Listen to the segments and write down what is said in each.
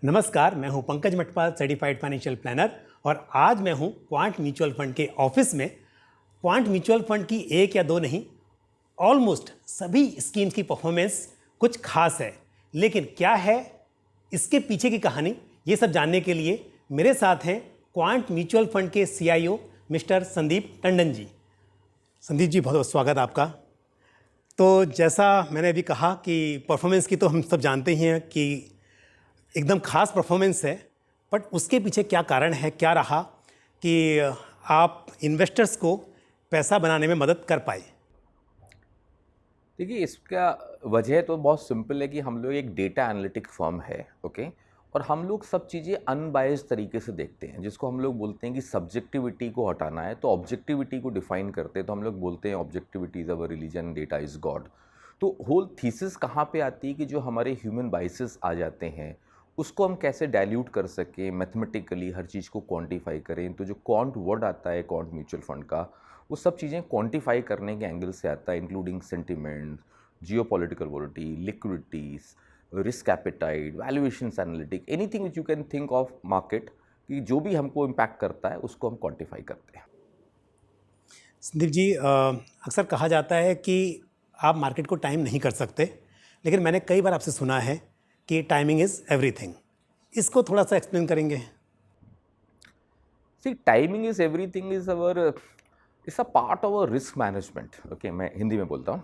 नमस्कार, मैं हूं Pankaj Matpal, certified financial planner और आज मैं हूं क्वांट म्यूचुअल फंड के ऑफिस में। क्वांट म्यूचुअल फंड की एक या दो नहीं, ऑलमोस्ट सभी स्कीम्स की परफॉर्मेंस कुछ खास है। लेकिन क्या है इसके पीछे की कहानी, ये सब जानने के लिए मेरे साथ हैं क्वांट म्यूचुअल फंड के CIO मिस्टर संदीप टंडन जी। संदीप जी, बहुत बहुत स्वागत आपका। तो जैसा मैंने अभी कहा कि परफॉर्मेंस की तो हम सब जानते ही हैं कि एकदम खास परफॉर्मेंस है, बट उसके पीछे क्या कारण है, क्या रहा कि आप इन्वेस्टर्स को पैसा बनाने में मदद कर पाए? देखिए, इसका वजह तो बहुत सिंपल है कि हम लोग एक डेटा एनालिटिक फर्म है, ओके। और हम लोग सब चीज़ें अनबायस्ड तरीके से देखते हैं, जिसको हम लोग बोलते हैं कि सब्जेक्टिविटी को हटाना है तो ऑब्जेक्टिविटी को डिफाइन करते हैं। तो हम लोग बोलते हैं objectivity is our religion, data is God. तो होल थीसिस कहाँ पे आती है कि जो हमारे ह्यूमन बाइसेस आ जाते हैं उसको हम कैसे डाइल्यूट कर सकें, मैथमेटिकली हर चीज़ को क्वांटिफाई करें। तो जो क्वांट वर्ड आता है क्वांट म्यूचुअल फंड का, वो सब चीज़ें क्वांटिफाई करने के एंगल से आता है, including sentiment, geopolitical volatility, liquidities, risk appetite, valuations analytic, anything which you can think of market, कि जो भी हमको इम्पैक्ट करता है उसको हम क्वांटिफाई करते हैं। संदीप जी, अक्सर कहा जाता है कि आप मार्केट को टाइम नहीं कर सकते, लेकिन मैंने कई बार आपसे सुना है कि टाइमिंग इज़ एवरीथिंग। इसको थोड़ा सा एक्सप्लेन करेंगे? See, timing is everything is our, it's a part of our risk management. Okay, मैं हिंदी में बोलता हूँ।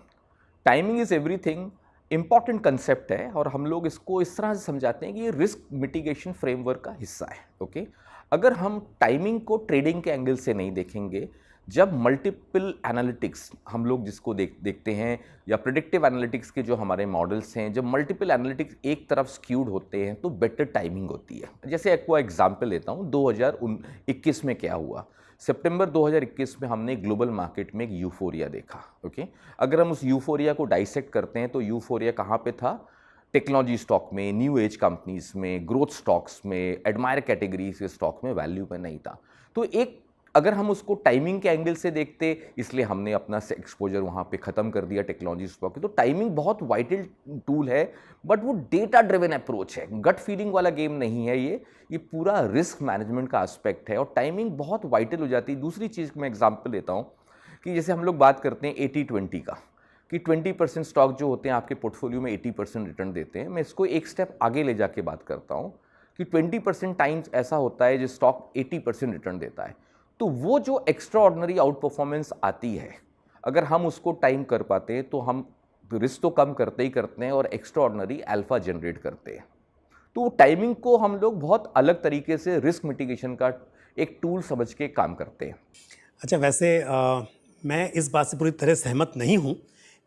Timing is everything important concept है और हम लोग इसको इस तरह से समझाते हैं कि ये रिस्क मिटिगेशन फ्रेमवर्क का हिस्सा है, ओके। अगर हम टाइमिंग को ट्रेडिंग के एंगल से नहीं देखेंगे, जब मल्टीपल एनालिटिक्स हम लोग जिसको देखते हैं, या प्रिडिक्टिव एनालिटिक्स के जो हमारे मॉडल्स हैं, जब मल्टीपल एनालिटिक्स एक तरफ स्क्यूड होते हैं तो बेटर टाइमिंग होती है। जैसे एक को एग्जांपल लेता हूँ, 2021 में क्या हुआ। सितंबर 2021 में हमने ग्लोबल मार्केट में एक यूफोरिया देखा, ओके। अगर हम उस यूफोरिया को डाइसेक्ट करते हैं तो यूफोरिया कहाँ पे था? टेक्नोलॉजी स्टॉक में, न्यू एज कंपनीज में, ग्रोथ स्टॉक्स में, एडमायर कैटेगरीज के स्टॉक में वैल्यू में नहीं था। तो एक, अगर हम उसको टाइमिंग के एंगल से देखते, इसलिए हमने अपना एक्सपोजर वहाँ पे ख़त्म कर दिया टेक्नोलॉजी स्टॉक की। तो टाइमिंग बहुत वाइटल टूल है, बट वो डेटा ड्रिवन अप्रोच है, गट फीलिंग वाला गेम नहीं है। ये पूरा रिस्क मैनेजमेंट का एस्पेक्ट है और टाइमिंग बहुत वाइटल हो जाती है। दूसरी चीज़ मैं एग्जांपल लेता हूँ कि जैसे हम लोग बात करते हैं 80-20 का, कि 20% स्टॉक जो होते हैं आपके पोर्टफोलियो में 80% रिटर्न देते हैं। मैं इसको एक स्टेप आगे ले जाके बात करता हूँ कि 20% टाइम्स ऐसा होता है जो स्टॉक 80% रिटर्न देता है। तो वो जो एक्स्ट्रा ऑर्डिनरी आउट परफॉर्मेंस आती है, अगर हम उसको टाइम कर पाते हैं तो हम रिस्क तो कम करते ही करते हैं और एक्स्ट्रा ऑर्डिनरी अल्फा जनरेट करते हैं। तो टाइमिंग को हम लोग बहुत अलग तरीके से रिस्क मिटिगेशन का एक टूल समझ के काम करते हैं। अच्छा, वैसे मैं इस बात से पूरी तरह सहमत नहीं हूँ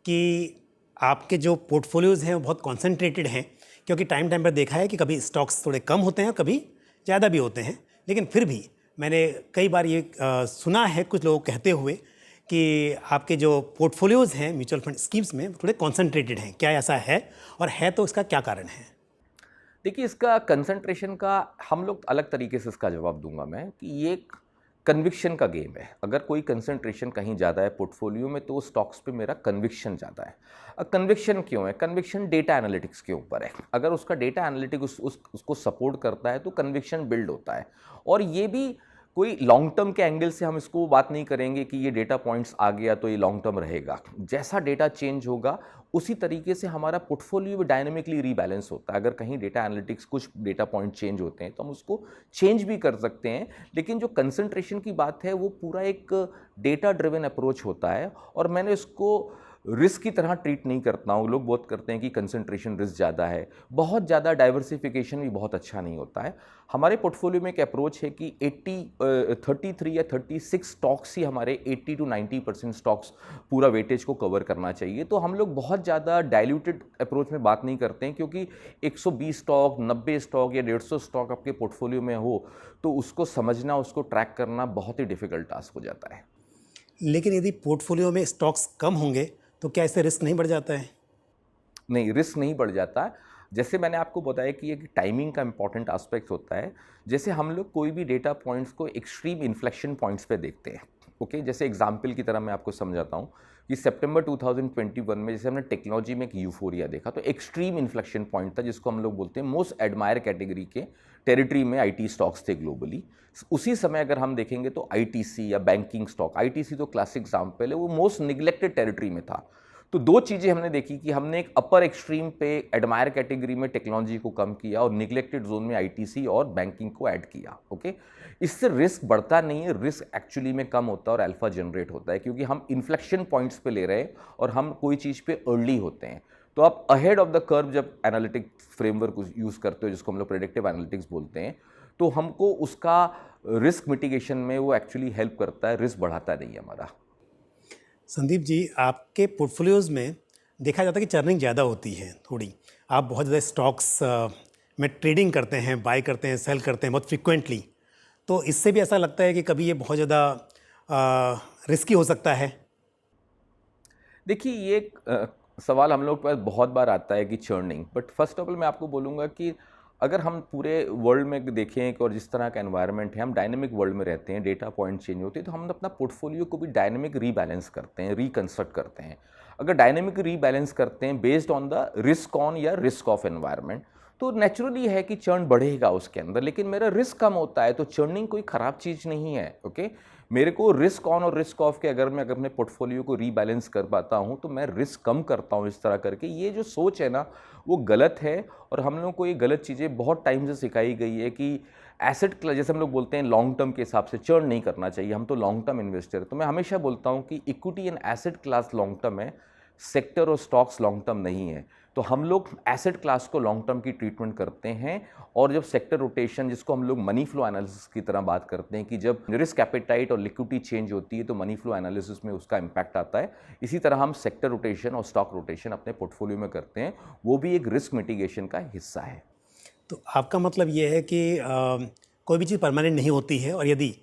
कि आपके जो पोर्टफोलियोज़ हैं वो बहुत कॉन्सेंट्रेटेड हैं, क्योंकि टाइम टाइम पर देखा है कि कभी स्टॉक्स थोड़े कम होते हैं, कभी ज़्यादा भी होते हैं। लेकिन फिर भी मैंने कई बार ये सुना है कुछ लोग कहते हुए कि आपके जो पोर्टफोलियोज़ हैं म्यूचुअल फंड स्कीम्स में थोड़े कॉन्सेंट्रेटेड हैं। क्या ऐसा है, और है तो इसका क्या कारण है? देखिए, इसका कंसंट्रेशन का हम लोग अलग तरीके से इसका जवाब दूंगा मैं, कि ये एक कन्विक्शन का गेम है। अगर कोई कंसंट्रेशन कहीं ज़्यादा है पोर्टफोलियो में तो स्टॉक्स पे मेरा कन्विक्शन ज़्यादा है। कन्विक्शन क्यों है? कन्विक्शन डेटा एनालिटिक्स के ऊपर है। अगर उसका डेटा एनालिटिक्स उसको सपोर्ट करता है तो कन्विक्शन बिल्ड होता है। और ये भी कोई लॉन्ग टर्म के एंगल से हम इसको बात नहीं करेंगे कि ये डेटा पॉइंट्स आ गया तो ये लॉन्ग टर्म रहेगा। जैसा डेटा चेंज होगा उसी तरीके से हमारा पोर्टफोलियो भी डायनेमिकली रीबैलेंस होता है। अगर कहीं डेटा एनालिटिक्स कुछ डेटा पॉइंट चेंज होते हैं तो हम उसको चेंज भी कर सकते हैं। लेकिन जो कंसंट्रेशन की बात है वो पूरा एक डेटा ड्रिवन अप्रोच होता है और मैंने इसको रिस्क की तरह ट्रीट नहीं करता हूँ। लोग बहुत करते हैं कि कंसंट्रेशन रिस्क ज़्यादा है, बहुत ज़्यादा डाइवर्सिफिकेशन भी बहुत अच्छा नहीं होता है। हमारे पोर्टफोलियो में एक अप्रोच है कि 33 या 36 स्टॉक्स ही हमारे 80 to 90% स्टॉक्स पूरा वेटेज को कवर करना चाहिए। तो हम लोग बहुत ज़्यादा डाइल्यूटेड अप्रोच में बात नहीं करते हैं, क्योंकि 120 स्टॉक, 90 स्टॉक या 150 स्टॉक आपके पोर्टफोलियो में हो तो उसको समझना, उसको ट्रैक करना बहुत ही डिफिकल्ट टास्क हो जाता है। लेकिन यदि पोर्टफोलियो में स्टॉक्स कम होंगे तो क्या इससे रिस्क नहीं बढ़ जाता है? नहीं, रिस्क नहीं बढ़ जाता। जैसे मैंने आपको बताया कि एक टाइमिंग का इंपॉर्टेंट एस्पेक्ट होता है। जैसे हम लोग कोई भी डेटा पॉइंट्स को एक्सट्रीम इन्फ्लेक्शन पॉइंट्स पे देखते हैं, ओके। जैसे एग्जांपल की तरह मैं आपको समझाता हूँ कि सितंबर 2021 में जैसे हमने टेक्नोलॉजी में एक यूफोरिया देखा, तो एक्सट्रीम इन्फ्लेक्शन पॉइंट था जिसको हम लोग बोलते हैं मोस्ट एडमायर कैटेगरी के टेरिटरी में आईटी स्टॉक्स थे ग्लोबली। उसी समय अगर हम देखेंगे तो आईटीसी या बैंकिंग स्टॉक, आईटीसी तो क्लासिक एग्जाम्पल है, वो मोस्ट निगलेक्टेड टेरिटरी में था। तो दो चीज़ें हमने देखी कि हमने एक अपर एक्सट्रीम पे एडमायर कैटेगरी में टेक्नोलॉजी को कम किया और निगलेक्टेड जोन में आईटीसी और बैंकिंग को ऐड किया। ओके, इससे रिस्क बढ़ता नहीं है, रिस्क एक्चुअली में कम होता है और अल्फा जनरेट होता है, क्योंकि हम इन्फ्लेक्शन पॉइंट्स पे ले रहे हैं और हम कोई चीज़ पे अर्ली होते हैं। तो आप अहेड ऑफ द कर्व जब एनालिटिक फ्रेमवर्क यूज़ करते हो, जिसको हम लोग प्रेडिक्टिव एनालिटिक्स बोलते हैं, तो हमको उसका रिस्क मिटिगेशन में वो एक्चुअली हेल्प करता है, रिस्क बढ़ाता नहीं है हमारा। संदीप जी, आपके पोर्टफोलियोज़ में देखा जाता है कि चर्निंग ज़्यादा होती है थोड़ी। आप बहुत ज़्यादा स्टॉक्स में ट्रेडिंग करते हैं, बाय करते हैं, सेल करते हैं बहुत फ्रिक्वेंटली। तो इससे भी ऐसा लगता है कि कभी ये बहुत ज़्यादा रिस्की हो सकता है। देखिए, ये एक सवाल हम लोग के पास बहुत बार आता है कि churning, but first of all मैं आपको बोलूँगा कि अगर हम पूरे वर्ल्ड में देखें कि और जिस तरह का एनवायरनमेंट है, हम डायनेमिक वर्ल्ड में रहते हैं, डेटा पॉइंट चेंज होते हैं, तो हम अपना पोर्टफोलियो को भी डायनेमिक रीबैलेंस करते हैं, रिकंस्ट्रक्ट करते हैं। अगर डायनेमिक रीबैलेंस करते हैं based on the risk on या रिस्क ऑफ एनवायरनमेंट, तो नेचुरली है कि चर्न बढ़ेगा उसके अंदर, लेकिन मेरा रिस्क कम होता है, तो चर्निंग कोई ख़राब चीज़ नहीं है। ओके, मेरे को रिस्क ऑन और रिस्क ऑफ के अगर मैं अपने पोर्टफोलियो को रीबैलेंस कर पाता हूँ तो मैं रिस्क कम करता हूँ इस तरह करके। ये जो सोच है ना, वो गलत है और हम लोग को ये गलत चीज़ें बहुत टाइम से सिखाई गई है कि एसेट, जैसे हम लोग बोलते हैं लॉन्ग टर्म के हिसाब से चर्न नहीं करना चाहिए, हम तो लॉन्ग टर्म इन्वेस्टर है। तो मैं हमेशा बोलता हूँ कि equity and asset class long term है, सेक्टर और स्टॉक्स लॉन्ग टर्म नहीं है। तो हम लोग एसेट क्लास को लॉन्ग टर्म की ट्रीटमेंट करते हैं, और जब सेक्टर रोटेशन, जिसको हम लोग मनी फ्लो एनालिसिस की तरह बात करते हैं कि जब रिस्क एपेटाइट और लिक्विडिटी चेंज होती है तो मनी फ्लो एनालिसिस में उसका इम्पैक्ट आता है, इसी तरह हम सेक्टर रोटेशन और स्टॉक रोटेशन अपने पोर्टफोलियो में करते हैं, वो भी एक रिस्क मिटिगेशन का हिस्सा है। तो आपका मतलब ये है कि कोई भी चीज़ परमानेंट नहीं होती है, और यदि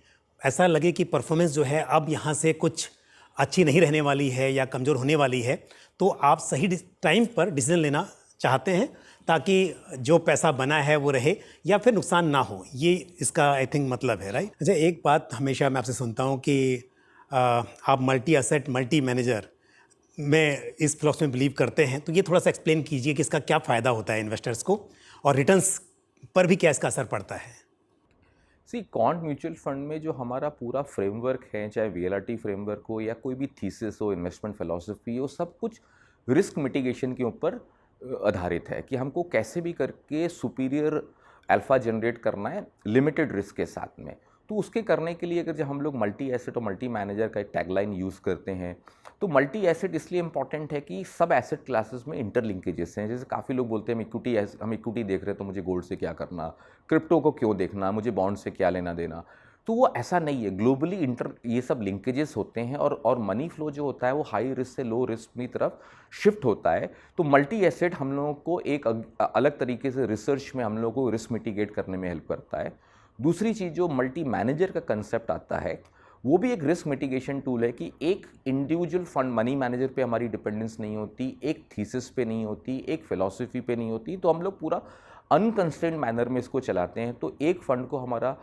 ऐसा लगे कि परफॉर्मेंस जो है अब यहाँ से कुछ अच्छी नहीं रहने वाली है या कमज़ोर होने वाली है, तो आप सही टाइम पर डिसीजन लेना चाहते हैं ताकि जो पैसा बना है वो रहे या फिर नुकसान ना हो। ये इसका आई थिंक मतलब है, राइट? अच्छा, एक बात हमेशा मैं आपसे सुनता हूँ कि आप मल्टी एसेट मल्टी मैनेजर में इस फिलॉसफी में बिलीव करते हैं, तो ये थोड़ा सा एक्सप्लेन कीजिए कि इसका क्या फ़ायदा होता है इन्वेस्टर्स को और रिटर्न्स पर भी क्या इसका असर पड़ता है। क्वांट म्यूचुअल फंड में जो हमारा पूरा फ्रेमवर्क है, चाहे वीएलआरटी फ्रेमवर्क हो या कोई भी थीसिस हो, इन्वेस्टमेंट फिलॉसफी हो, सब कुछ रिस्क मिटिगेशन के ऊपर आधारित है कि हमको कैसे भी करके सुपीरियर अल्फा जनरेट करना है लिमिटेड रिस्क के साथ में। तो उसके करने के लिए अगर जब हम लोग मल्टी एसेट और मल्टी मैनेजर का एक टैगलाइन यूज़ करते हैं, तो मल्टी एसेट इसलिए इंपॉर्टेंट है कि सब एसेट क्लासेस में इंटरलिंकेजेस हैं। जैसे काफ़ी लोग बोलते हैं हम इक्विटी देख रहे हैं तो मुझे गोल्ड से क्या करना, क्रिप्टो को क्यों देखना, मुझे बॉन्ड से क्या लेना देना। तो वो ऐसा नहीं है, ग्लोबली ये सब लिंकेजेस होते हैं और मनी फ्लो जो होता है वो हाई रिस्क से लो रिस्क की तरफ शिफ्ट होता है। तो मल्टी एसेट हम लोगों को एक अलग तरीके से रिसर्च में हम लोगों को रिस्क मिटिगेट करने में हेल्प करता है। दूसरी चीज़ जो मल्टी मैनेजर का कंसेप्ट आता है, वो भी एक रिस्क मिटिगेशन टूल है कि एक इंडिविजुअल फंड मनी मैनेजर पे हमारी डिपेंडेंस नहीं होती, एक थीसिस पे नहीं होती, एक फिलॉसफी पे नहीं होती, तो हम लोग पूरा अनकंस्ट्रेंड मैनर में इसको चलाते हैं। तो एक फंड को हमारा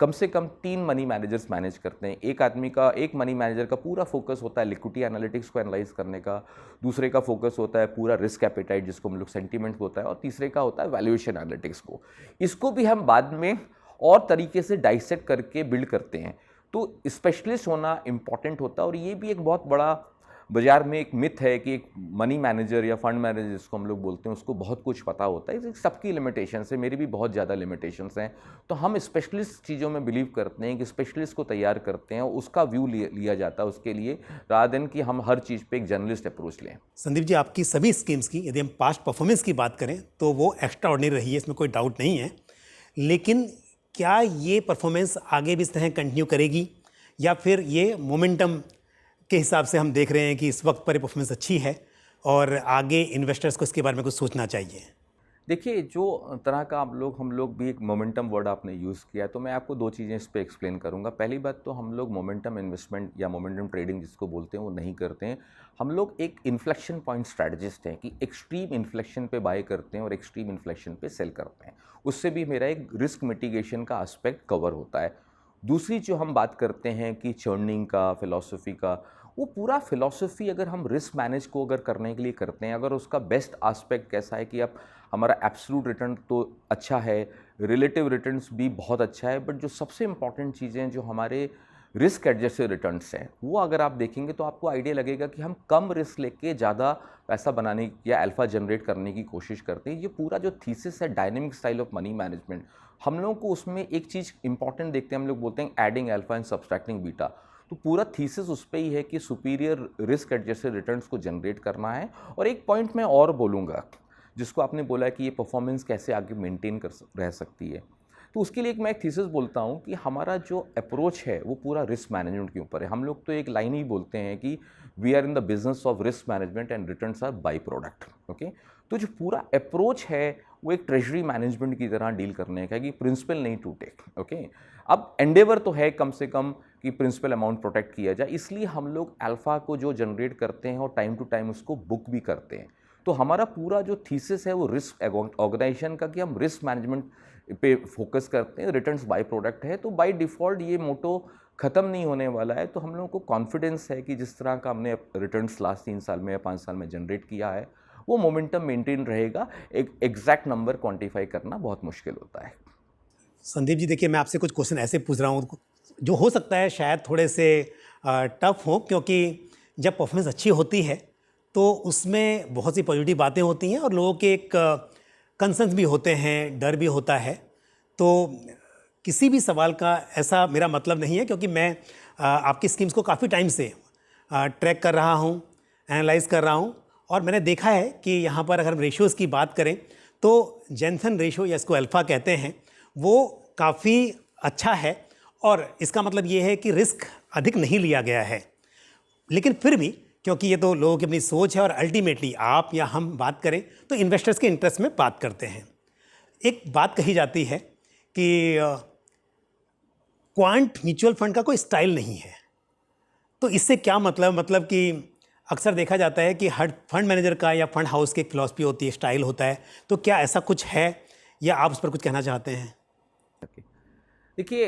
कम से कम 3 मनी मैनेजर्स मैनेज करते हैं। एक मनी मैनेजर का पूरा फोकस होता है लिक्विडिटी एनालिटिक्स को एनालाइज करने का, दूसरे का फोकस होता है पूरा रिस्क एपेटाइट जिसको हम लोग सेंटीमेंट होता है, और तीसरे का होता है वैल्यूएशन एनालिटिक्स को। इसको भी हम बाद में और तरीके से डाइसेक्ट करके बिल्ड करते हैं। तो स्पेशलिस्ट होना इंपॉर्टेंट होता है, और ये भी एक बहुत बड़ा बाजार में एक मिथ है कि एक मनी मैनेजर या फंड मैनेजर जिसको हम लोग बोलते हैं उसको बहुत कुछ पता होता है। सबकी लिमिटेशंस है, मेरी भी बहुत ज़्यादा लिमिटेशंस हैं। तो हम स्पेशलिस्ट चीज़ों में बिलीव करते हैं कि स्पेशलिस्ट को तैयार करते हैं और उसका व्यू लिया जाता है उसके लिए, रादर देन कि हम हर चीज़ पे एक जर्नलिस्ट अप्रोच लें। संदीप जी, आपकी सभी स्कीम्स की यदि हम पास्ट परफॉर्मेंस की बात करें तो वो एक्स्ट्रा ऑर्डिनरी रही है, इसमें कोई डाउट नहीं है। लेकिन क्या ये परफॉर्मेंस आगे भी इस तरह कंटिन्यू करेगी, या फिर ये मोमेंटम के हिसाब से हम देख रहे हैं कि इस वक्त पर परफॉर्मेंस अच्छी है और आगे इन्वेस्टर्स को इसके बारे में कुछ सोचना चाहिए? देखिए, जो तरह का हम लोग भी एक मोमेंटम वर्ड आपने यूज़ किया, तो मैं आपको 2 चीज़ें इस पे एक्सप्लेन करूँगा। पहली बात तो हम लोग मोमेंटम इन्वेस्टमेंट या मोमेंटम ट्रेडिंग जिसको बोलते हैं वो नहीं करते हैं। हम लोग एक इन्फ्लेक्शन पॉइंट स्ट्रैटेजिस्ट हैं कि एक्सट्रीम इन्फ्लेक्शन पे बाय करते हैं और एक्सट्रीम इन्फ्लेक्शन पे सेल करते हैं। उससे भी मेरा एक रिस्क मिटिगेशन का एस्पेक्ट कवर होता है। दूसरी जो हम बात करते हैं कि चर्निंग का, फिलॉसफी का, वो पूरा फिलॉसफी अगर हम रिस्क मैनेज को अगर करने के लिए करते हैं, अगर उसका बेस्ट एस्पेक्ट कैसा है कि अब हमारा एब्सोल्यूट रिटर्न तो अच्छा है, रिलेटिव रिटर्न्स भी बहुत अच्छा है, बट जो सबसे इंपॉर्टेंट चीज़ें जो हमारे रिस्क एडजस्टेड रिटर्न्स हैं वो अगर आप देखेंगे तो आपको आइडिया लगेगा कि हम कम रिस्क लेके ज़्यादा पैसा बनाने या अल्फा जनरेट करने की कोशिश करते हैं। ये पूरा जो थीसिस है dynamic style of money management, हम लोगों को उसमें एक चीज़ इंपॉर्टेंट देखते हैं, हम लोग बोलते हैं adding alpha and subtracting beta. तो पूरा थीसिस उस पर ही है कि सुपीरियर रिस्क एडजस्टेड रिटर्न्स को जनरेट करना है। और एक पॉइंट मैं और बोलूँगा जिसको आपने बोला कि ये परफॉर्मेंस कैसे आगे मेंटेन कर रह सकती है, तो उसके लिए मैं एक थीसिस बोलता हूँ कि हमारा जो अप्रोच है वो पूरा रिस्क मैनेजमेंट के ऊपर है। हम लोग तो एक लाइन ही बोलते हैं कि we are in the business of risk management and returns are byproduct. Okay, तो जो पूरा अप्रोच है वो एक ट्रेजरी मैनेजमेंट की तरह डील करने का, कि प्रिंसिपल नहीं टूटे। ओके, अब एंडेवर तो है कम से कम कि प्रिंसिपल अमाउंट प्रोटेक्ट किया जाए, इसलिए हम लोग अल्फा को जो जनरेट करते हैं और टाइम टू टाइम उसको बुक भी करते हैं। तो हमारा पूरा जो थीसिस है वो रिस्क ऑर्गेनाइजेशन का, कि हम रिस्क मैनेजमेंट पे फोकस करते हैं, रिटर्न्स बाय प्रोडक्ट है। तो बाय डिफ़ॉल्ट ये मोटो ख़त्म नहीं होने वाला है। तो हम लोगों को कॉन्फिडेंस है कि जिस तरह का हमने रिटर्न्स लास्ट 3 साल में या 5 साल में जनरेट किया है वो मोमेंटम मेंटेन रहेगा। एक एग्जैक्ट नंबर क्वांटिफाई करना बहुत मुश्किल होता है। संदीप जी, देखिए मैं आपसे कुछ क्वेश्चन ऐसे पूछ रहा हूँ जो हो सकता है शायद थोड़े से टफ हो, क्योंकि जब परफॉर्मेंस अच्छी होती है तो उसमें बहुत सी पॉजिटिव बातें होती हैं और लोगों के एक कंसर्न्स भी होते हैं, डर भी होता है। तो किसी भी सवाल का ऐसा मेरा मतलब नहीं है, क्योंकि मैं आपकी स्कीम्स को काफ़ी टाइम से ट्रैक कर रहा हूँ, एनालाइज कर रहा हूँ, और मैंने देखा है कि यहाँ पर अगर हम रेशियोज़ की बात करें तो जेनसन रेशियो, या इसको अल्फ़ा कहते हैं, वो काफ़ी अच्छा है। और इसका मतलब ये है कि रिस्क अधिक नहीं लिया गया है। लेकिन फिर भी, क्योंकि ये तो लोगों की अपनी सोच है और अल्टीमेटली आप या हम बात करें तो इन्वेस्टर्स के इंटरेस्ट में बात करते हैं। एक बात कही जाती है कि क्वांट म्यूचुअल फंड का कोई स्टाइल नहीं है। तो इससे क्या मतलब कि अक्सर देखा जाता है कि हर फंड मैनेजर का या फंड हाउस की एक फिलॉसफी होती है, स्टाइल होता है। तो क्या ऐसा कुछ है, या आप उस पर कुछ कहना चाहते हैं? देखिए,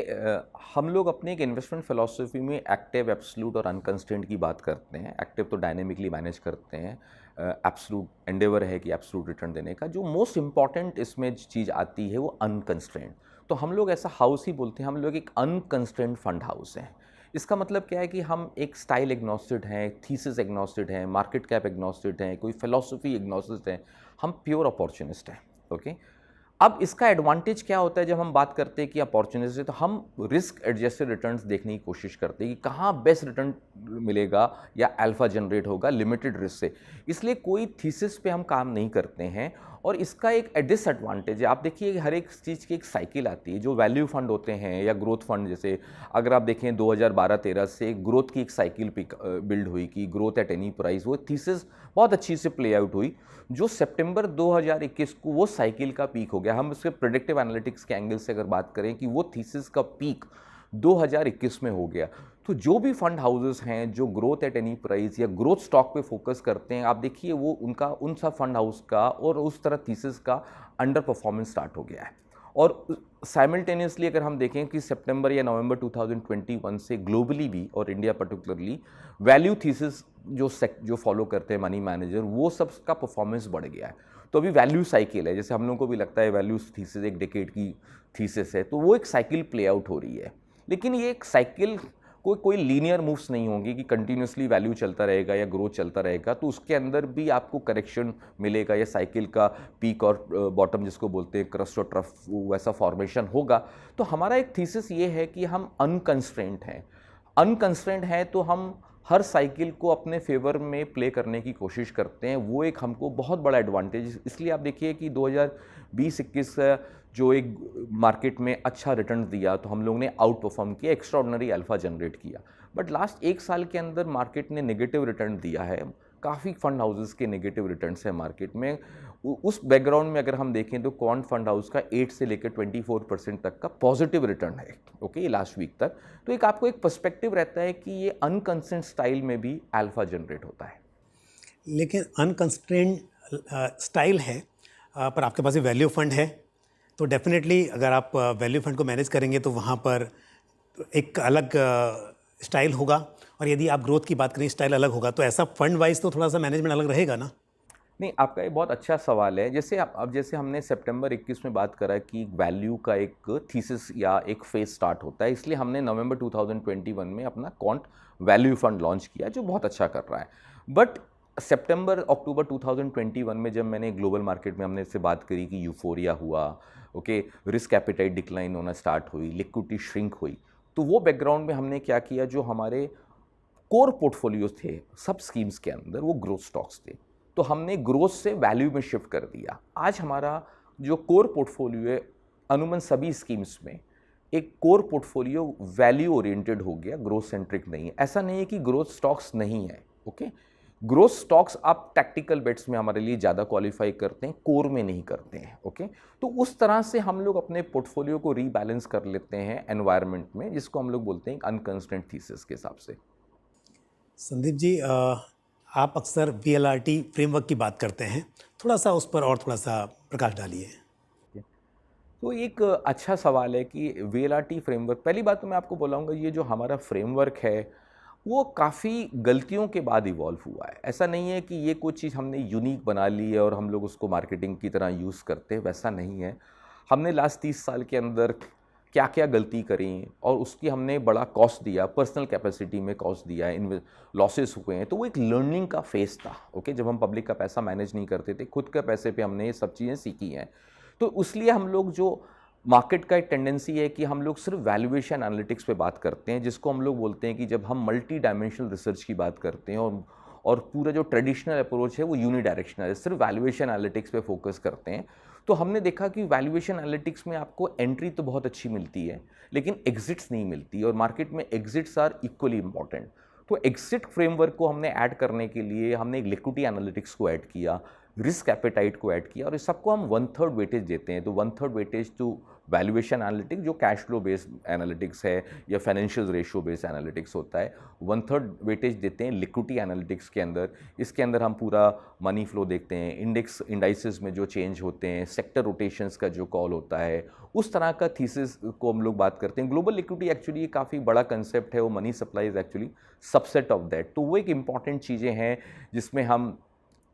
हम लोग अपने एक इन्वेस्टमेंट फिलॉसफी में एक्टिव, एब्सोल्यूट और अनकंस्ट्रेंट की बात करते हैं। एक्टिव तो डायनेमिकली मैनेज करते हैं, एब्सोल्यूट एंडेवर है कि एब्सोल्यूट रिटर्न देने का। जो मोस्ट इंपॉर्टेंट इसमें चीज़ आती है वो अनकंस्ट्रेंट। तो हम लोग ऐसा हाउस ही बोलते हैं, हम लोग एक अनकंस्ट्रेंट फंड हाउस हैं। इसका मतलब क्या है कि हम एक स्टाइल एग्नोस्टिड हैं, थीसिस एग्नोस्टिड हैं, मार्केट कैप एग्नोस्टिड हैं, कोई फिलॉसफी एग्नोस्टिड हैं, हम प्योर अपॉर्चुनिस्ट हैं। ओके, अब इसका एडवांटेज क्या होता है जब हम बात करते हैं कि अपॉर्चुनिटी से, तो हम रिस्क एडजस्टेड रिटर्न्स देखने की कोशिश करते हैं कि कहाँ बेस्ट रिटर्न मिलेगा या अल्फा जनरेट होगा लिमिटेड रिस्क से। इसलिए कोई थीसिस पे हम काम नहीं करते हैं। और इसका एक डिसएडवांटेज है, आप देखिए हर एक चीज़ की एक साइकिल आती है। जो वैल्यू फंड होते हैं या ग्रोथ फंड, जैसे अगर आप देखें 2012-13 से ग्रोथ की एक साइकिल बिल्ड हुई कि ग्रोथ एट एनी प्राइस, वो थीसिस बहुत अच्छी से प्ले आउट हुई। जो सितंबर 2021 को वो साइकिल का पीक हो गया। हम उसके प्रेडिक्टिव एनालिटिक्स के एंगल से अगर बात करें कि वो थीसिस का पीक 2021 में हो गया। तो जो भी फंड हाउसेस हैं जो ग्रोथ एट एनी प्राइस या ग्रोथ स्टॉक पे फोकस करते हैं, आप देखिए वो उन सब फंड हाउस का और उस तरह थीसिस का अंडर परफॉर्मेंस स्टार्ट हो गया है। और साइमल्टेनियसली अगर हम देखें कि सितंबर या नवंबर 2021 से ग्लोबली भी और इंडिया पर्टिकुलरली वैल्यू थीसिस जो फॉलो करते हैं मनी मैनेजर, वो सब का परफॉर्मेंस बढ़ गया है। तो अभी वैल्यू साइकिल है, जैसे हम लोगों को भी लगता है वैल्यू थीसिस एक डेकेड की थीसिस है, तो वो एक साइकिल प्ले आउट हो रही है। लेकिन ये एक साइकिल कोई लीनियर मूव्स नहीं होंगी कि कंटिन्यूसली वैल्यू चलता रहेगा या ग्रोथ चलता रहेगा। तो उसके अंदर भी आपको करेक्शन मिलेगा या साइकिल का पीक और बॉटम जिसको बोलते हैं क्रस्ट और ट्रफ, वैसा फॉर्मेशन होगा। तो हमारा एक थीसिस ये है कि हम अनकंस्ट्रेंट हैं। अनकंस्ट्रेंट हैं तो हम हर साइकिल को अपने फेवर में प्ले करने की कोशिश करते हैं। वो एक हमको बहुत बड़ा एडवांटेज। इसलिए आप देखिए कि 2020-21 जो एक मार्केट में अच्छा रिटर्न दिया तो हम लोग ने आउट परफॉर्म किया, एक्स्ट्राऑर्डिनरी अल्फा जनरेट किया। बट लास्ट 1 साल के अंदर मार्केट ने नेगेटिव रिटर्न दिया है। काफ़ी फंड हाउसेस के नेगेटिव रिटर्न्स है मार्केट में। उस बैकग्राउंड में अगर हम देखें तो क्वांट फंड हाउस का 8 से लेकर 24% तक का पॉजिटिव रिटर्न है, ओके, लास्ट वीक तक। तो एक आपको एक पर्सपेक्टिव रहता है कि ये अनकंस्ट्रेंट स्टाइल में भी अल्फा जनरेट होता है। लेकिन अनकंस्ट्रेंट स्टाइल है, पर आपके पास भी वैल्यू फंड है, तो डेफिनेटली अगर आप वैल्यू फंड को मैनेज करेंगे तो वहाँ पर एक अलग स्टाइल होगा। और यदि आप ग्रोथ की बात करें स्टाइल अलग होगा, तो ऐसा फंड वाइज तो थोड़ा सा मैनेजमेंट अलग रहेगा ना? नहीं, आपका ये बहुत अच्छा सवाल है। जैसे अब जैसे हमने सितंबर 21 में बात करा कि वैल्यू का एक थीसिस या एक फेज स्टार्ट होता है, इसलिए हमने नवंबर 2021 में अपना क्वांट वैल्यू फंड लॉन्च किया जो बहुत अच्छा कर रहा है। बट सितंबर अक्टूबर 2021 में जब मैंने ग्लोबल मार्केट में हमने इससे बात करी कि यूफोरिया हुआ, ओके, रिस्क एपेटाइट डिक्लाइन होना स्टार्ट हुई, लिक्विडिटी श्रिंक हुई, तो वो बैकग्राउंड में हमने क्या किया, जो हमारे कोर पोर्टफोलियो थे सब स्कीम्स के अंदर वो ग्रोथ स्टॉक्स थे, तो हमने ग्रोथ से वैल्यू में शिफ्ट कर दिया। आज हमारा जो कोर पोर्टफोलियो है अनुमान सभी स्कीम्स में एक कोर पोर्टफोलियो वैल्यू ओरिएंटेड हो गया, ग्रोथ सेंट्रिक नहीं है। ऐसा नहीं है कि ग्रोथ स्टॉक्स नहीं है, ओके, ग्रोथ स्टॉक्स आप टैक्टिकल बेट्स में हमारे लिए ज़्यादा क्वालिफाई करते हैं, कोर में नहीं करते हैं, ओके। तो उस तरह से हम लोग अपने पोर्टफोलियो को रीबैलेंस कर लेते हैं एनवायरनमेंट में, जिसको हम लोग बोलते हैं अनकंस्ट्रेंट थीसिस के हिसाब से। संदीप जी, आप अक्सर VLRT फ्रेमवर्क की बात करते हैं, थोड़ा सा उस पर और थोड़ा सा प्रकाश डालिए। तो एक अच्छा सवाल है कि VLRT फ्रेमवर्क, पहली बात तो मैं आपको बोलाऊँगा ये जो हमारा फ्रेमवर्क है वो काफ़ी गलतियों के बाद इवॉल्व हुआ है। ऐसा नहीं है कि ये कोई चीज़ हमने यूनिक बना ली है और हम लोग उसको मार्केटिंग की तरह यूज़ करते हैं, वैसा नहीं है। हमने लास्ट 30 साल के अंदर क्या क्या गलती करी और उसकी हमने बड़ा कॉस्ट दिया, पर्सनल कैपेसिटी में कॉस्ट दिया है, लॉसेस हुए हैं, तो वो एक लर्निंग का फेज़ था, ओके। जब हम पब्लिक का पैसा मैनेज नहीं करते थे, खुद के पैसे पे हमने ये सब चीज़ें सीखी हैं। तो इसलिए हम लोग जो मार्केट का एक टेंडेंसी है कि हम लोग सिर्फ वैल्यूएशन एनालिटिक्स पे बात करते हैं, जिसको हम लोग बोलते हैं कि जब हम मल्टी डायमेंशनल रिसर्च की बात करते हैं और पूरा जो ट्रेडिशनल अप्रोच है वो यूनिडायरेक्शनल है, सिर्फ वैल्यूएशन एनालिटिक्स पे फोकस करते हैं। तो हमने देखा कि वैल्यूएशन एनालिटिक्स में आपको एंट्री तो बहुत अच्छी मिलती है लेकिन एग्जिट्स नहीं मिलती, और मार्केट में एग्जिट्स आर इक्वली इंपॉर्टेंट। तो एग्जिट फ्रेमवर्क को हमने ऐड करने के लिए हमने एक लिक्विडिटी एनालिटिक्स को ऐड किया, रिस्क एपेटाइट को ऐड किया, और इस सबको हम 1/3 वेटेज देते हैं। तो 1/3 वेटेज टू वैल्यूएशन एनालिटिक्स जो कैश फ्लो बेस्ड एनालिटिक्स है या फाइनेंशियल रेशियो बेस्ड एनालिटिक्स होता है, 1/3 वेटेज देते हैं लिक्विडिटी एनालिटिक्स के अंदर। इसके अंदर हम पूरा मनी फ्लो देखते हैं, इंडाइसेस में जो चेंज होते हैं, सेक्टर रोटेशंस का जो कॉल होता है, उस तरह का थीसिस को हम लोग बात करते हैं। ग्लोबल लिक्विडिटी एक्चुअली काफ़ी बड़ा कंसेप्ट है, वो money supply is actually subset of that. तो वो एक इंपॉर्टेंट चीज़ें हैं जिसमें हम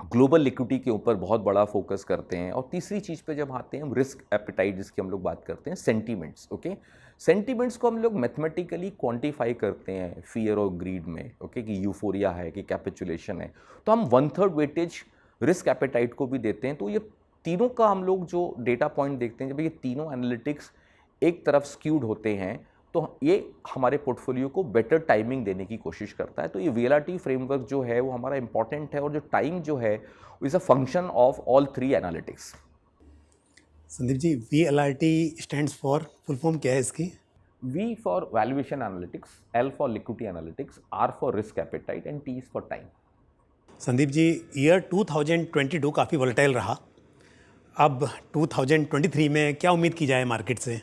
ग्लोबल लिक्विडिटी के ऊपर बहुत बड़ा फोकस करते हैं। और तीसरी चीज़ पे जब आते हैं हम रिस्क एपेटाइट, जिसकी हम लोग बात करते हैं, सेंटीमेंट्स, ओके। सेंटीमेंट्स को हम लोग मैथमेटिकली क्वांटिफाई करते हैं फियर और ग्रीड में, ओके, कि यूफोरिया है कि कैपिचुलेशन है। तो हम 1/3 वेटेज रिस्क एपेटाइट को भी देते हैं। तो ये तीनों का हम लोग जो डेटा पॉइंट देखते हैं, जब ये तीनों एनालिटिक्स एक तरफ स्क्यूड होते हैं तो ये हमारे पोर्टफोलियो को बेटर टाइमिंग देने की कोशिश करता है। तो ये VLRT फ्रेमवर्क जो है वो हमारा इंपॉर्टेंट है, और जो टाइम जो है is a function of all 3 analytics. Sandeep ji, VLRT stands for, full form क्या है इसकी? V for valuation analytics, L for liquidity analytics, R for risk appetite and T is for time. Sandeep ji, year 2022 काफ़ी volatile रहा। अब 2023 में क्या उम्मीद की जाए मार्केट से?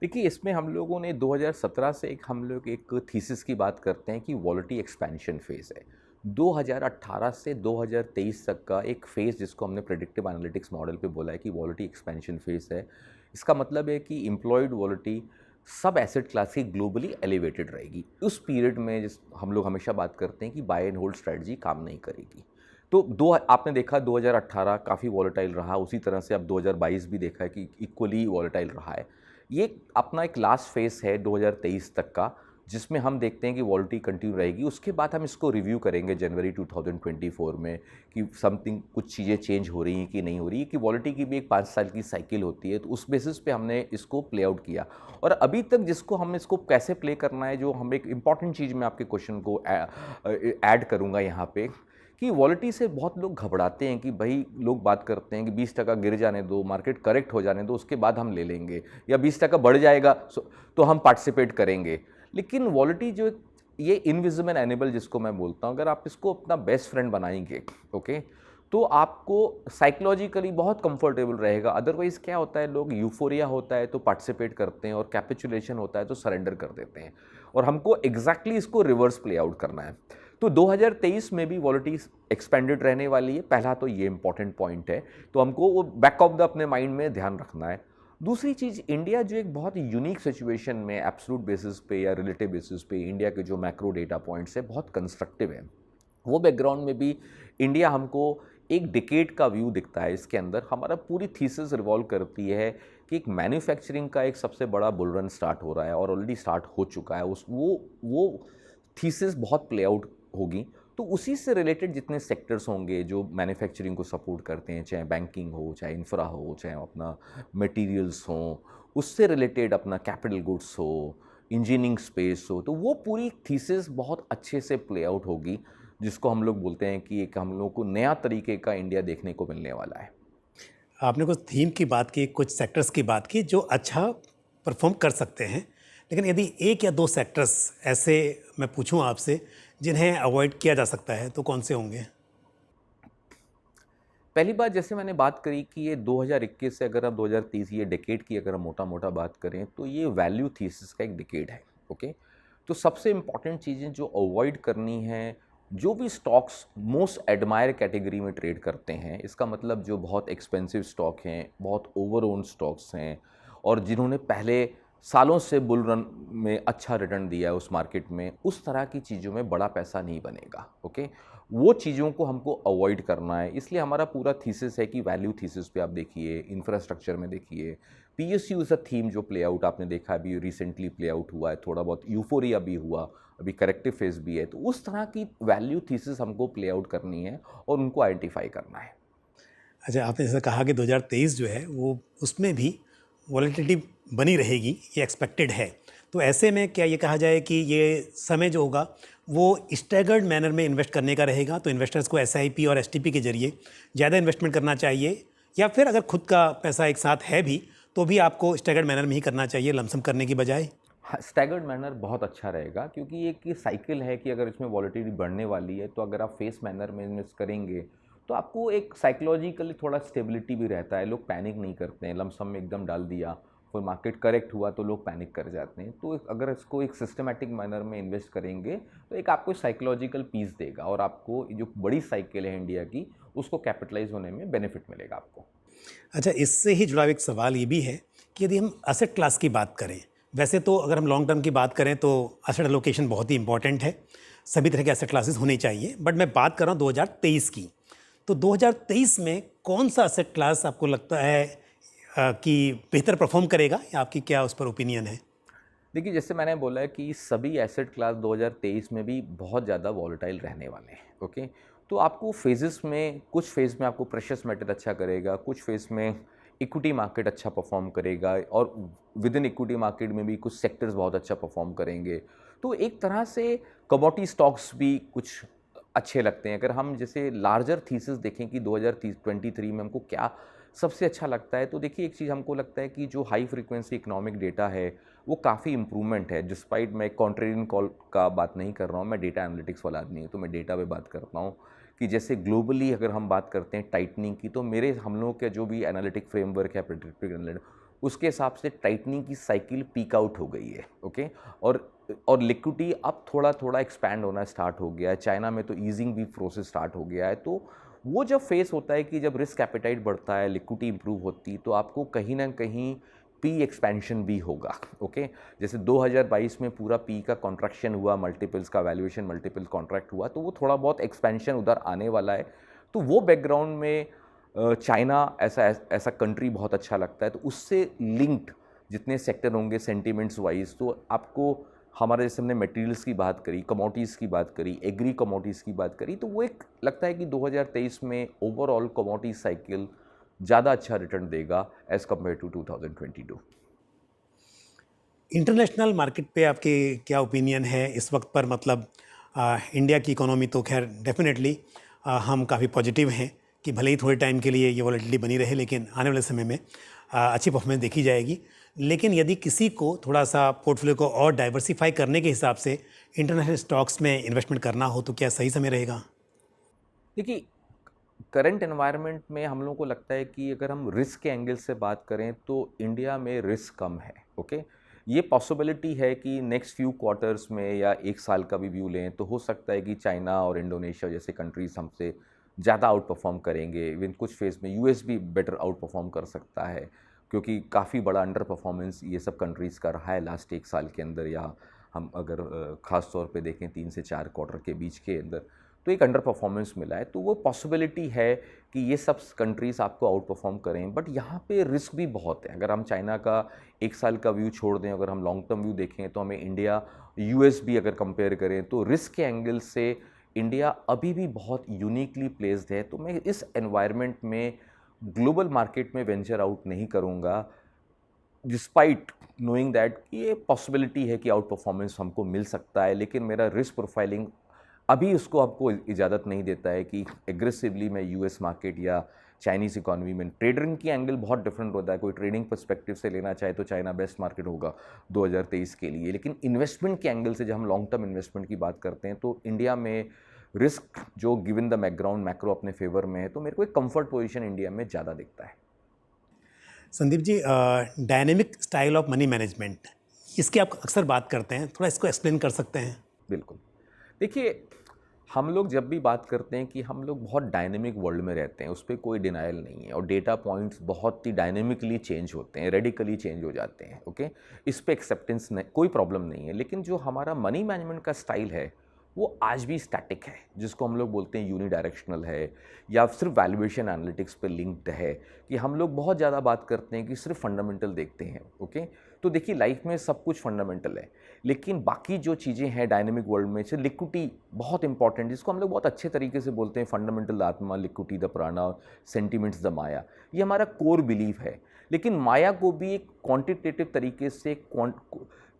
देखिए, इसमें हम लोगों ने 2017 से हम लोग एक थीसिस की बात करते हैं कि वॉलेटिलिटी एक्सपेंशन फेज़ है। 2018 से 2023 तक का एक फेज़ जिसको हमने प्रेडिक्टिव एनालिटिक्स मॉडल पे बोला है कि वॉलेटिलिटी एक्सपेंशन फेज़ है। इसका मतलब है कि एम्प्लॉयड वॉलेटिलिटी सब एसेट क्लास की ग्लोबली एलिवेटेड रहेगी। उस पीरियड में जिस हम लोग हमेशा बात करते हैं कि बाय एंड होल्ड स्ट्रेटजी काम नहीं करेगी। तो आपने देखा 2018 काफ़ी वॉलेटाइल रहा, उसी तरह से अब 2022 भी देखा है कि इक्वली वॉलेटाइल रहा है। ये अपना एक लास्ट फेज़ है 2023 तक का, जिसमें हम देखते हैं कि वॉलेटिलिटी कंटिन्यू रहेगी। उसके बाद हम इसको रिव्यू करेंगे जनवरी 2024 में कि समथिंग कुछ चीज़ें चेंज हो रही हैं कि नहीं हो रही है, कि वॉलेटिलिटी की भी एक 5 साल की साइकिल होती है। तो उस बेसिस पे हमने इसको प्ले आउट किया, और अभी तक जिसको हम इसको कैसे प्ले करना है, जो हम एक इंपॉर्टेंट चीज़ मैं आपके क्वेश्चन को ऐड करूँगा यहाँ पे, कि वॉलेटिलिटी से बहुत लोग घबराते हैं कि भाई लोग बात करते हैं कि 20% गिर जाने दो, मार्केट करेक्ट हो जाने दो, उसके बाद हम ले लेंगे, या 20% बढ़ जाएगा तो हम पार्टिसिपेट करेंगे। लेकिन वॉलेटिलिटी जो ये इनविजिबल एनिमल जिसको मैं बोलता हूँ, अगर आप इसको अपना बेस्ट फ्रेंड बनाएंगे, ओके, तो आपको साइकोलॉजिकली बहुत कंफर्टेबल रहेगा। अदरवाइज़ क्या होता है, लोग यूफोरिया होता है तो पार्टिसिपेट करते हैं और कैपिचुलेशन होता है तो सरेंडर कर देते हैं, और हमको एग्जैक्टली इसको रिवर्स प्ले आउट करना है। तो 2023 में भी वॉलेटिलिटी एक्सपेंडेड रहने वाली है, पहला तो ये इंपॉर्टेंट पॉइंट है। तो हमको वो बैक ऑफ द अपने माइंड में ध्यान रखना है। दूसरी चीज़, इंडिया जो एक बहुत यूनिक सिचुएशन में एब्सोल्यूट बेसिस पे या रिलेटिव बेसिस पे इंडिया के जो मैक्रो डेटा पॉइंट्स है बहुत कंस्ट्रक्टिव है। वो बैकग्राउंड में भी इंडिया हमको एक डिकेड का व्यू दिखता है। इसके अंदर हमारा पूरी थीसिस रिवॉल्व करती है कि एक मैन्युफैक्चरिंग का एक सबसे बड़ा बुल रन स्टार्ट हो रहा है और ऑलरेडी स्टार्ट हो चुका है। उस वो थीसिस बहुत प्ले आउट होगी। तो उसी से रिलेटेड जितने सेक्टर्स होंगे जो मैन्युफैक्चरिंग को सपोर्ट करते हैं, चाहे बैंकिंग हो, चाहे इंफ्रा हो, चाहे अपना मटेरियल्स हो, उससे रिलेटेड अपना कैपिटल गुड्स हो, इंजीनियरिंग स्पेस हो, तो वो पूरी थीसिस बहुत अच्छे से प्ले आउट होगी, जिसको हम लोग बोलते हैं कि एक हम लोग को नया तरीके का इंडिया देखने को मिलने वाला है। आपने कुछ थीम की बात की, कुछ सेक्टर्स की बात की जो अच्छा परफॉर्म कर सकते हैं, लेकिन यदि एक या दो सेक्टर्स ऐसे मैं पूछूं आपसे जिन्हें अवॉइड किया जा सकता है तो कौन से होंगे? पहली बात, जैसे मैंने बात करी कि ये 2021 से अगर आप 2030 ये डिकेड की अगर हम मोटा मोटा बात करें तो ये वैल्यू थीसिस का एक डिकेड है। ओके, तो सबसे इम्पॉर्टेंट चीज़ें जो अवॉइड करनी है, जो भी स्टॉक्स मोस्ट एडमायर कैटेगरी में ट्रेड करते हैं, इसका मतलब जो बहुत एक्सपेंसिव स्टॉक हैं, बहुत ओवर ओन स्टॉक्स हैं और जिन्होंने पहले सालों से बुल रन में अच्छा रिटर्न दिया है उस मार्केट में, उस तरह की चीज़ों में बड़ा पैसा नहीं बनेगा। ओके, वो चीज़ों को हमको अवॉइड करना है। इसलिए हमारा पूरा थीसिस है कि वैल्यू थीसिस पे आप देखिए, इंफ्रास्ट्रक्चर में देखिए, पीएसयू इज़ अ थीम जो प्ले आउट आपने देखा अभी रिसेंटली प्ले आउट हुआ है, थोड़ा बहुत यूफोरिया भी हुआ, अभी करेक्टिव फेज भी है। तो उस तरह की वैल्यू थीसिस हमको प्ले आउट करनी है और उनको आइडेंटिफाई करना है। अच्छा, आपने जैसा कहा कि 2023 जो है वो उसमें भी वॉलेटिलिटी बनी रहेगी, ये एक्सपेक्टेड है। तो ऐसे में क्या ये कहा जाए कि ये समय जो होगा वो स्टैगर्ड मैनर में इन्वेस्ट करने का रहेगा, तो इन्वेस्टर्स को एसआईपी और एसटीपी के जरिए ज़्यादा इन्वेस्टमेंट करना चाहिए, या फिर अगर खुद का पैसा एक साथ है भी तो भी आपको स्टैगर्ड मैनर में ही करना चाहिए लमसम करने की बजाय? हाँ, स्टैगर्ड मैनर बहुत अच्छा रहेगा क्योंकि एक ये साइकिल है कि अगर इसमें वॉलेटिलिटी बढ़ने वाली है तो अगर आप फेस मैनर में इन्वेस्ट करेंगे तो आपको एक साइकोलॉजिकली थोड़ा स्टेबिलिटी भी रहता है। लोग पैनिक नहीं करते हैं, लमसम में एकदम डाल दिया, फिर मार्केट करेक्ट हुआ तो लोग पैनिक कर जाते हैं। तो अगर इसको एक सिस्टमेटिक मैनर में इन्वेस्ट करेंगे तो एक आपको साइकोलॉजिकल पीस देगा और आपको जो बड़ी साइकिल है इंडिया की उसको कैपिटलाइज होने में बेनिफिट मिलेगा आपको। अच्छा, इससे ही जुड़ा हुआ एक सवाल ये भी है कि यदि हम असेट क्लास की बात करें, वैसे तो अगर हम लॉन्ग टर्म की बात करें तो असेट एलोकेशन बहुत ही इंपॉर्टेंट है, सभी तरह के एसेट क्लासेस होनी चाहिए, बट मैं बात कर रहा हूँ 2023 की। तो 2023 में कौन सा एसेट क्लास आपको लगता है कि बेहतर परफॉर्म करेगा, या आपकी क्या उस पर ओपिनियन है? देखिए, जैसे मैंने बोला कि सभी एसेट क्लास 2023 में भी बहुत ज़्यादा वॉलेटाइल रहने वाले हैं। ओके, तो आपको फेजेस में, कुछ फेज़ में आपको प्रेशियस मेटल अच्छा करेगा, कुछ फेज़ में इक्विटी मार्केट अच्छा परफॉर्म करेगा और विद इन इक्विटी मार्केट में भी कुछ सेक्टर्स बहुत अच्छा परफॉर्म करेंगे। तो एक तरह से कमोडिटी स्टॉक्स भी कुछ अच्छे लगते हैं। अगर हम जैसे लार्जर थीसिस देखें कि 2023 में हमको क्या सबसे अच्छा लगता है, तो देखिए एक चीज़ हमको लगता है कि जो हाई फ्रीक्वेंसी इकोनॉमिक डेटा है वो काफ़ी इम्प्रूवमेंट है। डिस्पाइट मैं कॉन्ट्रेरियन कॉल का बात नहीं कर रहा हूँ, मैं डेटा एनालिटिक्स वाला आदमी हूँ तो मैं डेटा पे बात करता हूँ कि जैसे ग्लोबली अगर हम बात करते हैं टाइटनिंग की, तो मेरे हम लोगों के जो भी एनालिटिक फ्रेमवर्क है प्रेडिक्टिव एनालिटिक्स, उसके हिसाब से टाइटनिंग की साइकिल पीक आउट हो गई है। ओके, और लिक्विडिटी अब थोड़ा थोड़ा एक्सपैंड होना स्टार्ट हो गया है। चाइना में तो ईजिंग भी प्रोसेस स्टार्ट हो गया है। तो वो जब फेस होता है कि जब रिस्क एपेटाइट बढ़ता है, लिक्विडिटी इंप्रूव होती, तो आपको कहीं ना कहीं पी एक्सपेंशन भी होगा। ओके, जैसे 2022 में पूरा पी का कॉन्ट्रैक्शन हुआ, मल्टीपल्स का वैल्यूएशन मल्टीपल कॉन्ट्रैक्ट हुआ, तो वो थोड़ा बहुत एक्सपेंशन उधर आने वाला है। तो वो बैकग्राउंड में चाइना ऐसा कंट्री बहुत अच्छा लगता है। तो उससे लिंक्ड जितने सेक्टर होंगे सेंटिमेंट्स वाइज, तो आपको हमारे जैसे हमने मटेरियल्स की बात करी, कमोडिटीज़ की बात करी, एग्री कमोडिटीज़ की बात करी, तो वो एक लगता है कि 2023 में ओवरऑल कमोडिटी साइकिल ज़्यादा अच्छा रिटर्न देगा as compare to 2022। International market पे आपके क्या ओपिनियन है इस वक्त पर? मतलब इंडिया की इकोनॉमी तो खैर डेफिनेटली हम काफ़ी पॉजिटिव हैं कि भले ही थोड़े टाइम के लिए ये वॉलेटिलिटी बनी रहे, लेकिन आने वाले समय में अच्छी परफॉर्मेंस देखी जाएगी। लेकिन यदि किसी को थोड़ा सा पोर्टफोलियो को और डाइवर्सिफाई करने के हिसाब से इंटरनेशनल स्टॉक्स में इन्वेस्टमेंट करना हो तो क्या सही समय रहेगा? देखिए, करंट एनवायरनमेंट में हम लोगों को लगता है कि अगर हम रिस्क के एंगल से बात करें तो इंडिया में रिस्क कम है। ओके, ये पॉसिबिलिटी है कि नेक्स्ट फ्यू क्वार्टर्स में या एक साल का भी व्यू लें तो हो सकता है कि चाइना और इंडोनेशिया जैसे कंट्रीज हमसे ज़्यादा आउट परफॉर्म करेंगे। इवन कुछ फेज में यूएस भी बेटर आउट परफॉर्म कर सकता है। क्योंकि काफ़ी बड़ा अंडर परफॉर्मेंस ये सब कंट्रीज़ का रहा है लास्ट 1 साल के अंदर, या हम अगर ख़ास तौर पे देखें 3 से 4 क्वार्टर के बीच के अंदर, तो एक अंडर परफॉर्मेंस मिला है। तो वो पॉसिबिलिटी है कि ये सब कंट्रीज़ आपको आउट परफॉर्म करें, बट यहाँ पे रिस्क भी बहुत है। अगर हम चाइना का 1 साल का व्यू छोड़ दें, अगर हम लॉन्ग टर्म व्यू देखें, तो हमें इंडिया यूएस भी अगर कंपेयर करें, तो रिस्क के एंगल से इंडिया अभी भी बहुत यूनिकली प्लेस्ड है। तो मैं इस एनवायरनमेंट में ग्लोबल मार्केट में वेंचर आउट नहीं करूँगा, डिस्पाइट नोइंग दैट ये पॉसिबिलिटी है कि आउट परफॉर्मेंस हमको मिल सकता है, लेकिन मेरा रिस्क प्रोफाइलिंग अभी उसको आपको इजाज़त नहीं देता है कि एग्रेसिवली मैं यूएस मार्केट या चाइनीज़ इकोनॉमी में। ट्रेडिंग की एंगल बहुत डिफरेंट होता है। कोई ट्रेडिंग पर्सपेक्टिव से लेना चाहे तो चाइना बेस्ट मार्केट होगा 2023 के लिए, लेकिन इन्वेस्टमेंट के एंगल से जब हम लॉन्ग टर्म इन्वेस्टमेंट की बात करते हैं तो इंडिया में रिस्क जो गिवन द बैकग्राउंड मैक्रो अपने फेवर में है, तो मेरे को एक कंफर्ट पोजीशन इंडिया में ज़्यादा दिखता है। Sandeep ji, dynamic style of money management, इसकी आप अक्सर बात करते हैं, थोड़ा इसको एक्सप्लेन कर सकते हैं? बिल्कुल। देखिए, हम लोग जब भी बात करते हैं कि हम लोग बहुत डायनेमिक वर्ल्ड में रहते हैं, उस पर कोई डिनाइल नहीं है, और डेटा पॉइंट्स बहुत ही डायनेमिकली चेंज होते हैं, रेडिकली चेंज हो जाते हैं। ओके, इस पे एक्सेप्टेंस नहीं, कोई प्रॉब्लम नहीं है। लेकिन जो हमारा मनी मैनेजमेंट का स्टाइल है वो आज भी स्टैटिक है, जिसको हम लोग बोलते हैं यूनिडायरेक्शनल है, या सिर्फ वैल्यूएशन एनालिटिक्स पे लिंक्ड है। कि हम लोग बहुत ज़्यादा बात करते हैं कि सिर्फ फंडामेंटल देखते हैं। ओके, तो देखिए लाइफ में सब कुछ फंडामेंटल है, लेकिन बाकी जो चीज़ें हैं डायनेमिक वर्ल्ड में से लिक्विडिटी बहुत इंपॉर्टेंट, जिसको हम लोग बहुत अच्छे तरीके से बोलते हैं फंडामेंटल द आत्मा, लिक्विडिटी द प्राणा, सेंटिमेंट्स द माया। ये हमारा कोर बिलीफ है। लेकिन माया को भी एक क्वांटिटेटिव तरीके से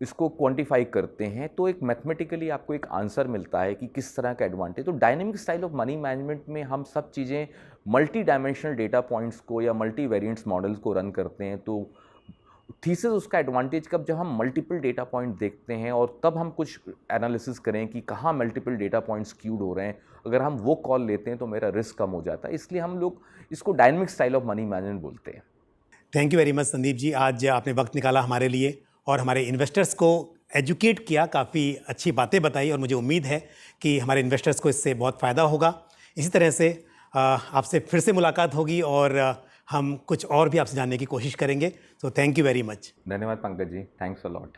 इसको क्वांटिफाई करते हैं, तो एक मैथमेटिकली आपको एक आंसर मिलता है कि किस तरह का एडवांटेज। तो dynamic style of money management में हम सब चीज़ें मल्टी डायमेंशनल डेटा पॉइंट्स को या मल्टी वेरिएंट्स मॉडल्स को रन करते हैं। तो थीसिस उसका एडवांटेज कब, जब हम मल्टीपल डेटा पॉइंट देखते हैं और तब हम कुछ एनालिसिस करें कि कहाँ मल्टीपल डेटा पॉइंट्स स्क्यूड हो रहे हैं, अगर हम वो कॉल लेते हैं तो मेरा रिस्क कम हो जाता है। इसलिए हम लोग इसको dynamic style of money management बोलते हैं। Thank you very much Sandeep ji, आज आपने वक्त निकाला हमारे लिए और हमारे इन्वेस्टर्स को एजुकेट किया, काफ़ी अच्छी बातें बताई, और मुझे उम्मीद है कि हमारे इन्वेस्टर्स को इससे बहुत फ़ायदा होगा। इसी तरह से आपसे फिर से मुलाकात होगी और हम कुछ और भी आपसे जानने की कोशिश करेंगे। तो थैंक यू वेरी मच। धन्यवाद Pankaj ji, thanks a lot.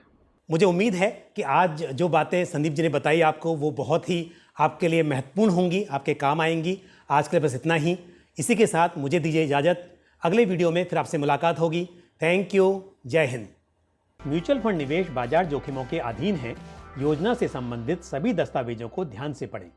मुझे उम्मीद है कि आज जो बातें संदीप जी ने बताई आपको, वो बहुत ही आपके लिए महत्वपूर्ण होंगी, आपके काम आएंगी। आज के लिए बस इतना ही। इसी के साथ मुझे दीजिए इजाज़त, अगले वीडियो में फिर आपसे मुलाकात होगी। थैंक यू, जय हिंद। म्यूचुअल फंड निवेश बाजार जोखिमों के अधीन है। योजना से संबंधित सभी दस्तावेजों को ध्यान से पढ़ें।